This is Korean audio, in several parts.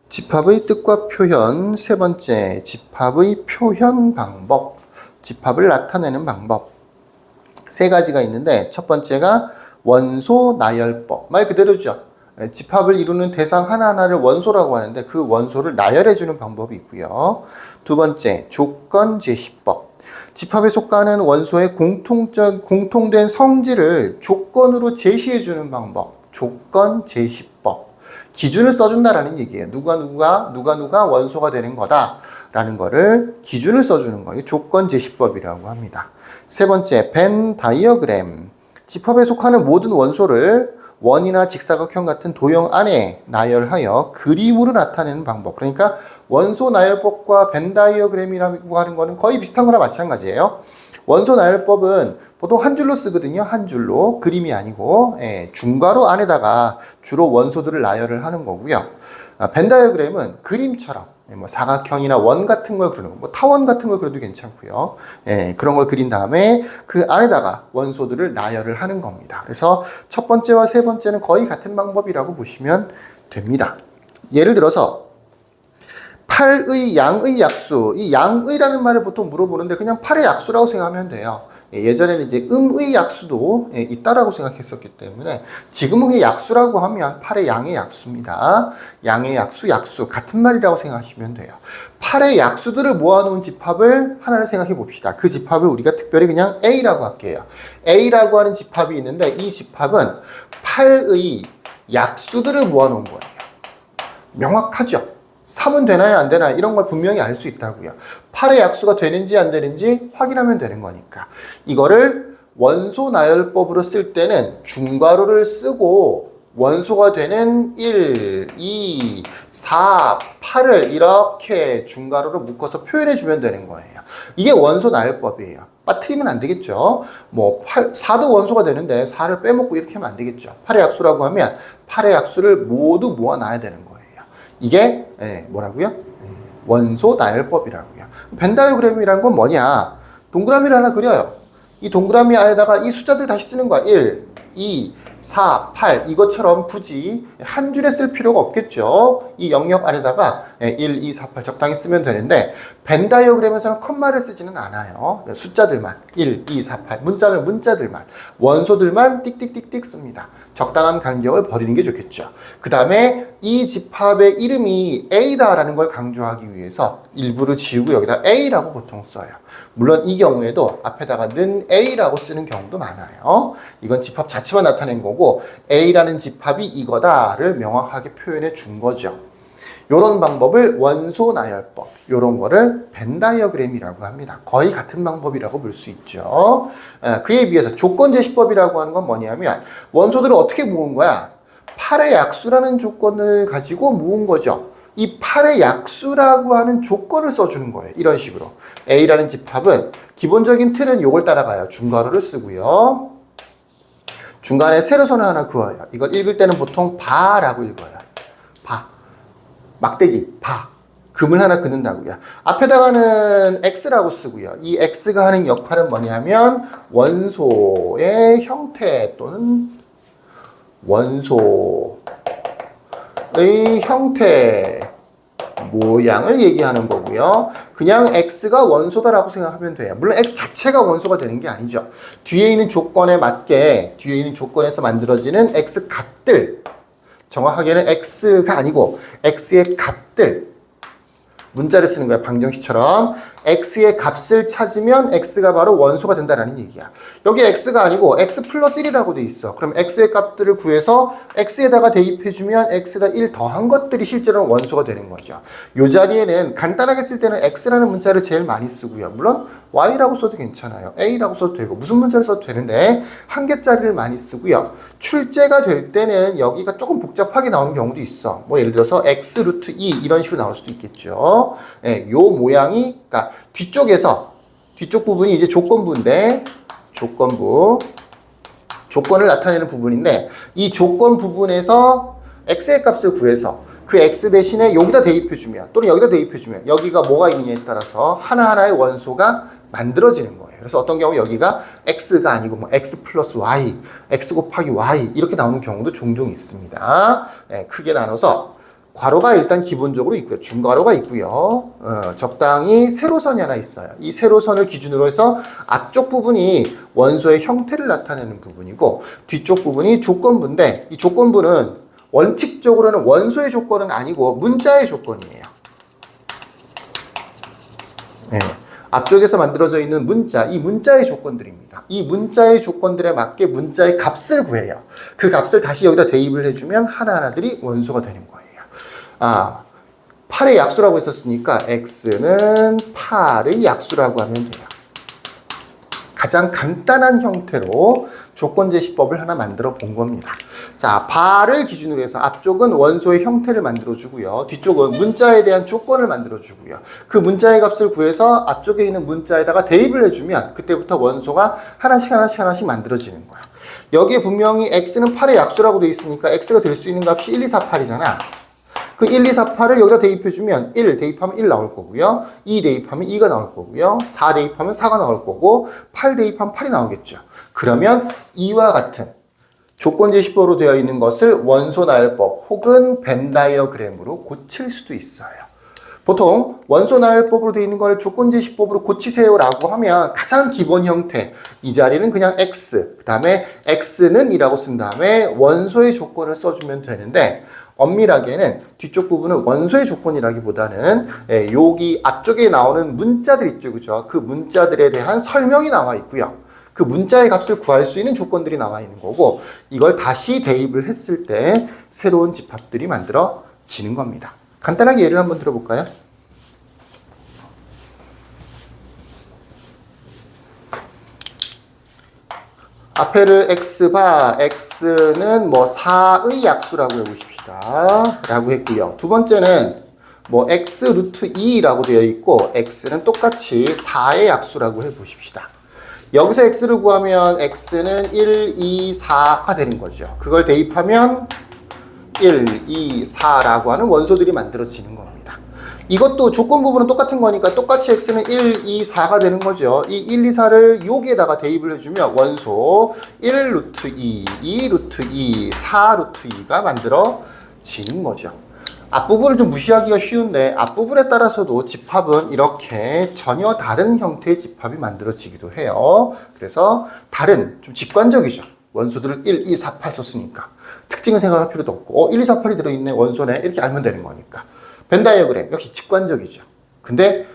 집합의 뜻과 표현. 세 번째, 집합의 표현 방법. 집합을 나타내는 방법. 세 가지가 있는데 첫 번째가 원소 나열법. 말 그대로죠. 집합을 이루는 대상 하나하나를 원소라고 하는데 그 원소를 나열해주는 방법이 있고요. 두 번째, 조건 제시법. 집합에 속하는 원소의 공통된 성질을 조건으로 제시해주는 방법. 조건 제시법. 기준을 써준다라는 얘기예요. 누가 원소가 되는 거다라는 거를 기준을 써주는 거예요. 조건 제시법이라고 합니다. 세 번째, 벤 다이어그램. 집합에 속하는 모든 원소를 원이나 직사각형 같은 도형 안에 나열하여 그림으로 나타내는 방법. 그러니까 원소 나열법과 벤 다이어그램이라고 하는 거는 거의 비슷한 거나 마찬가지예요. 원소 나열법은 보통 한 줄로 쓰거든요. 한 줄로. 그림이 아니고 중괄호 안에다가 주로 원소들을 나열을 하는 거고요. 벤 다이어그램은 그림처럼 뭐 사각형이나 원 같은 걸 그리는 거, 뭐 타원 같은 걸 그려도 괜찮고요. 그런 걸 그린 다음에 그 안에다가 원소들을 나열을 하는 겁니다. 그래서 첫 번째와 세 번째는 거의 같은 방법이라고 보시면 됩니다. 예를 들어서 8의 양의 약수. 이 양의라는 말을 보통 물어보는데 그냥 8의 약수라고 생각하면 돼요. 예전에는 이제 음의 약수도 있다라고 생각했었기 때문에 지금은 약수라고 하면 8의 양의 약수입니다. 양의 약수 같은 말이라고 생각하시면 돼요. 8의 약수들을 모아놓은 집합을 하나를 생각해 봅시다. 그 집합을 우리가 특별히 그냥 A라고 할게요. A라고 하는 집합이 있는데 이 집합은 8의 약수들을 모아놓은 거예요. 명확하죠? 3은 되나요? 안 되나요? 이런 걸 분명히 알 수 있다고요. 8의 약수가 되는지 안 되는지 확인하면 되는 거니까. 이거를 원소 나열법으로 쓸 때는 중괄호를 쓰고 원소가 되는 1, 2, 4, 8을 이렇게 중괄호로 묶어서 표현해 주면 되는 거예요. 이게 원소 나열법이에요. 빠뜨리면 안 되겠죠. 뭐 4도 원소가 되는데 4를 빼먹고 이렇게 하면 안 되겠죠. 8의 약수라고 하면 8의 약수를 모두 모아놔야 되는 거예요. 이게 뭐라고요? 원소 나열법이라고요. 벤 다이어그램이란 건 뭐냐? 동그라미를 하나 그려요. 이 동그라미 안에다가 이 숫자들 다시 쓰는 거야. 1, 2, 4, 8 이것처럼 굳이 한 줄에 쓸 필요가 없겠죠. 이 영역 안에다가 1, 2, 4, 8 적당히 쓰면 되는데 벤 다이어그램에서는 컴마를 쓰지는 않아요. 숫자들만 1, 2, 4, 8 문자는 문자들만 원소들만 띡띡띡띡 씁니다. 적당한 간격을 버리는 게 좋겠죠. 그 다음에 이 집합의 이름이 A다라는 걸 강조하기 위해서 일부를 지우고 여기다 A라고 보통 써요. 물론 이 경우에도 앞에다가 는 A라고 쓰는 경우도 많아요. 이건 집합 자체만 나타낸 거고 A라는 집합이 이거다를 명확하게 표현해 준 거죠. 이런 방법을 원소 나열법, 이런 거를 벤 다이어그램이라고 합니다. 거의 같은 방법이라고 볼 수 있죠. 그에 비해서 조건 제시법이라고 하는 건 뭐냐면 원소들을 어떻게 모은 거야? 8의 약수라는 조건을 가지고 모은 거죠. 이 8의 약수라고 하는 조건을 써주는 거예요. 이런 식으로. A라는 집합은 기본적인 틀은 이걸 따라가요. 중괄호를 쓰고요. 중간에 세로선을 하나 그어요. 이걸 읽을 때는 보통 바라고 읽어요. 바. 막대기, 바. 금을 하나 긋는다고요. 앞에다가는 X라고 쓰고요. 이 X가 하는 역할은 뭐냐면 원소의 형태 또는 원소의 형태, 모양을 얘기하는 거고요. 그냥 X가 원소다라고 생각하면 돼요. 물론 X 자체가 원소가 되는 게 아니죠. 뒤에 있는 조건에 맞게, 뒤에 있는 조건에서 만들어지는 X 값들, 정확하게는 X가 아니고 X의 값들, 문자를 쓰는 거야. 방정식처럼 X의 값을 찾으면 X가 바로 원소가 된다는 얘기야. 여기 X가 아니고 X 플러스 1이라고 돼 있어. 그럼 X의 값들을 구해서 X에다가 대입해주면 X에다 1 더한 것들이 실제로는 원소가 되는 거죠. 이 자리에는 간단하게 쓸 때는 X라는 문자를 제일 많이 쓰고요. 물론 Y라고 써도 괜찮아요. A라고 써도 되고 무슨 문자를 써도 되는데 한 개짜리를 많이 쓰고요. 출제가 될 때는 여기가 조금 복잡하게 나오는 경우도 있어. 뭐 예를 들어서 X 루트 2 이런 식으로 나올 수도 있겠죠. 요 모양이, 그러니까 뒤쪽 부분이 이제 조건부인데, 조건을 나타내는 부분인데, 이 조건 부분에서 X의 값을 구해서 그 X 대신에 여기다 대입해주면, 또는 여기다 대입해주면, 여기가 뭐가 있느냐에 따라서 하나하나의 원소가 만들어지는 거예요. 그래서 어떤 경우 여기가 X가 아니고 뭐 X 플러스 Y, X 곱하기 Y 이렇게 나오는 경우도 종종 있습니다. 크게 나눠서 괄호가 일단 기본적으로 있고요. 중괄호가 있고요. 적당히 세로선이 하나 있어요. 이 세로선을 기준으로 해서 앞쪽 부분이 원소의 형태를 나타내는 부분이고 뒤쪽 부분이 조건부인데 이 조건부는 원칙적으로는 원소의 조건은 아니고 문자의 조건이에요. 네. 앞쪽에서 만들어져 있는 문자, 이 문자의 조건들입니다. 이 문자의 조건들에 맞게 문자의 값을 구해요. 그 값을 다시 여기다 대입을 해주면 하나하나들이 원소가 되는 거예요. 8의 약수라고 했었으니까 x는 8의 약수라고 하면 돼요. 가장 간단한 형태로 조건제시법을 하나 만들어 본 겁니다. 자, 바를 기준으로 해서 앞쪽은 원소의 형태를 만들어주고요. 뒤쪽은 문자에 대한 조건을 만들어주고요. 그 문자의 값을 구해서 앞쪽에 있는 문자에다가 대입을 해주면 그때부터 원소가 하나씩 만들어지는 거야. 여기에 분명히 x는 8의 약수라고 되어 있으니까 x가 될 수 있는 값이 1, 2, 4, 8이잖아. 그 1, 2, 4, 8을 여기다 대입해주면 1 대입하면 1 나올 거고요. 2 대입하면 2가 나올 거고요. 4 대입하면 4가 나올 거고 8 대입하면 8이 나오겠죠. 그러면 이와 같은 조건제시법으로 되어 있는 것을 원소 나열법 혹은 벤 다이어그램으로 고칠 수도 있어요. 보통 원소 나열법으로 되어 있는 걸 조건제시법으로 고치세요라고 하면 가장 기본 형태 이 자리는 그냥 x 그 다음에 x는 이라고 쓴 다음에 원소의 조건을 써주면 되는데 엄밀하게는 뒤쪽 부분은 원소의 조건이라기보다는 여기 앞쪽에 나오는 문자들 있죠, 그죠? 그 문자들에 대한 설명이 나와 있고요. 그 문자의 값을 구할 수 있는 조건들이 나와 있는 거고 이걸 다시 대입을 했을 때 새로운 집합들이 만들어지는 겁니다. 간단하게 예를 한번 들어볼까요? 앞에를 x바, x는 뭐 4의 약수라고 해보십시다. 라고 했고요. 두 번째는 뭐 x 루트 2라고 되어 있고 x는 똑같이 4의 약수라고 해보십시다. 여기서 x를 구하면 x는 1, 2, 4가 되는 거죠. 그걸 대입하면 1, 2, 4라고 하는 원소들이 만들어지는 겁니다. 이것도 조건 부분은 똑같은 거니까 똑같이 x는 1, 2, 4가 되는 거죠. 이 1, 2, 4를 여기에다가 대입을 해주면 원소 1 루트 2, 2 루트 2, 4 루트 2가 만들어지는 거죠. 앞부분을 좀 무시하기가 쉬운데 앞부분에 따라서도 집합은 이렇게 전혀 다른 형태의 집합이 만들어지기도 해요. 그래서 다른, 좀 직관적이죠. 원소들을 1, 2, 4, 8 썼으니까. 특징을 생각할 필요도 없고 1, 2, 4, 8이 들어있네 원소네 이렇게 알면 되는 거니까. 벤 다이어그램 역시 직관적이죠. 근데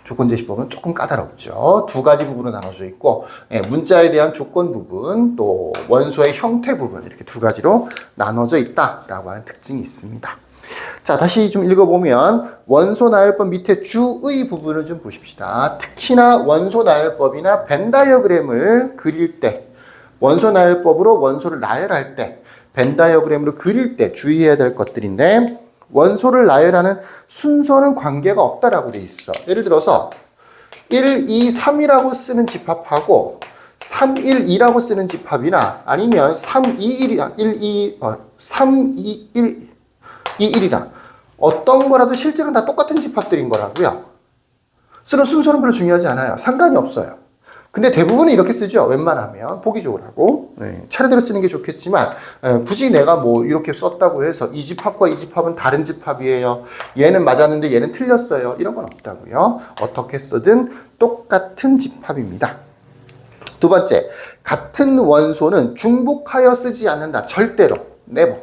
조건제시법은 조금 까다롭죠. 두 가지 부분으로 나눠져 있고 문자에 대한 조건 부분 또 원소의 형태 부분 이렇게 두 가지로 나눠져 있다라고 하는 특징이 있습니다. 자, 다시 좀 읽어보면 원소 나열법 밑에 주의 부분을 좀 보십시다. 특히나 원소 나열법이나 벤 다이어그램을 그릴 때 원소 나열법으로 원소를 나열할 때 벤 다이어그램으로 그릴 때 주의해야 될 것들인데 원소를 나열하는 순서는 관계가 없다라고 돼 있어. 예를 들어서 1, 2, 3이라고 쓰는 집합하고 3, 1, 2라고 쓰는 집합이나 아니면 3, 2, 1이랑 3, 2, 1, 2, 1이랑 어떤 거라도 실제로는 다 똑같은 집합들인 거라고요. 쓰는 순서는 별로 중요하지 않아요. 상관이 없어요. 근데 대부분은 이렇게 쓰죠. 웬만하면 보기 좋으라고. 차례대로 쓰는 게 좋겠지만 굳이 내가 뭐 이렇게 썼다고 해서 이 집합과 이 집합은 다른 집합이에요. 얘는 맞았는데 얘는 틀렸어요. 이런 건 없다고요. 어떻게 쓰든 똑같은 집합입니다. 두 번째, 같은 원소는 중복하여 쓰지 않는다. 절대로. never.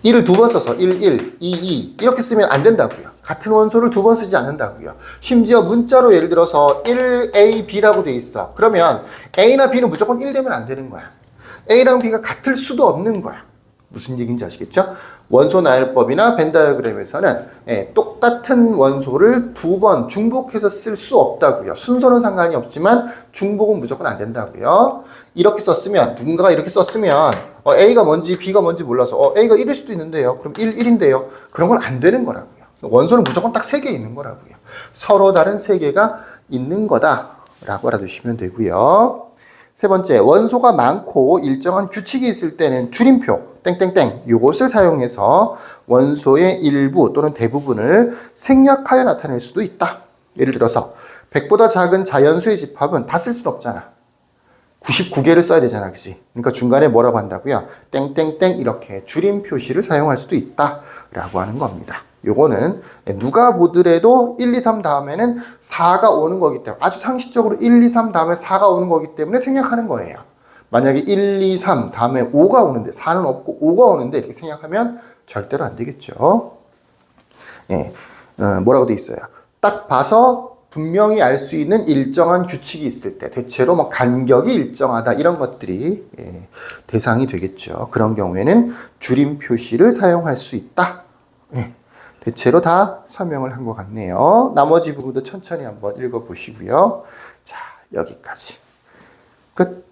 1을 두 번 써서 1, 1, 2, 2 이렇게 쓰면 안 된다고요. 같은 원소를 두 번 쓰지 않는다고요. 심지어 문자로 예를 들어서 1A, B라고 돼 있어. 그러면 A나 B는 무조건 1 되면 안 되는 거야. A랑 B가 같을 수도 없는 거야. 무슨 얘기인지 아시겠죠? 원소 나열법이나 벤 다이어그램에서는 똑같은 원소를 두 번 중복해서 쓸 수 없다고요. 순서는 상관이 없지만 중복은 무조건 안 된다고요. 이렇게 썼으면 누군가가 이렇게 썼으면 A가 뭔지 B가 뭔지 몰라서 A가 1일 수도 있는데요. 그럼 1, 1인데요. 그런 건 안 되는 거라고요. 원소는 무조건 딱 3개 있는 거라고요. 서로 다른 3개가 있는 거다라고 알아두시면 되고요. 세 번째, 원소가 많고 일정한 규칙이 있을 때는 줄임표 땡땡땡 이것을 사용해서 원소의 일부 또는 대부분을 생략하여 나타낼 수도 있다. 예를 들어서 100보다 작은 자연수의 집합은 다 쓸 수는 없잖아. 99개를 써야 되잖아, 그치? 그러니까 중간에 뭐라고 한다고요? 땡땡땡 이렇게 줄임 표시를 사용할 수도 있다라고 하는 겁니다. 요거는 누가 보더라도 1, 2, 3 다음에는 4가 오는 거기 때문에 아주 상식적으로 1, 2, 3 다음에 4가 오는 거기 때문에 생략하는 거예요. 만약에 1, 2, 3 다음에 5가 오는데 4는 없고 5가 오는데 이렇게 생략하면 절대로 안 되겠죠. 예, 뭐라고 돼 있어요? 딱 봐서 분명히 알 수 있는 일정한 규칙이 있을 때, 대체로 뭐 간격이 일정하다 이런 것들이 대상이 되겠죠. 그런 경우에는 줄임 표시를 사용할 수 있다. 대체로 다 설명을 한 것 같네요. 나머지 부분도 천천히 한번 읽어보시고요. 자, 여기까지. 끝.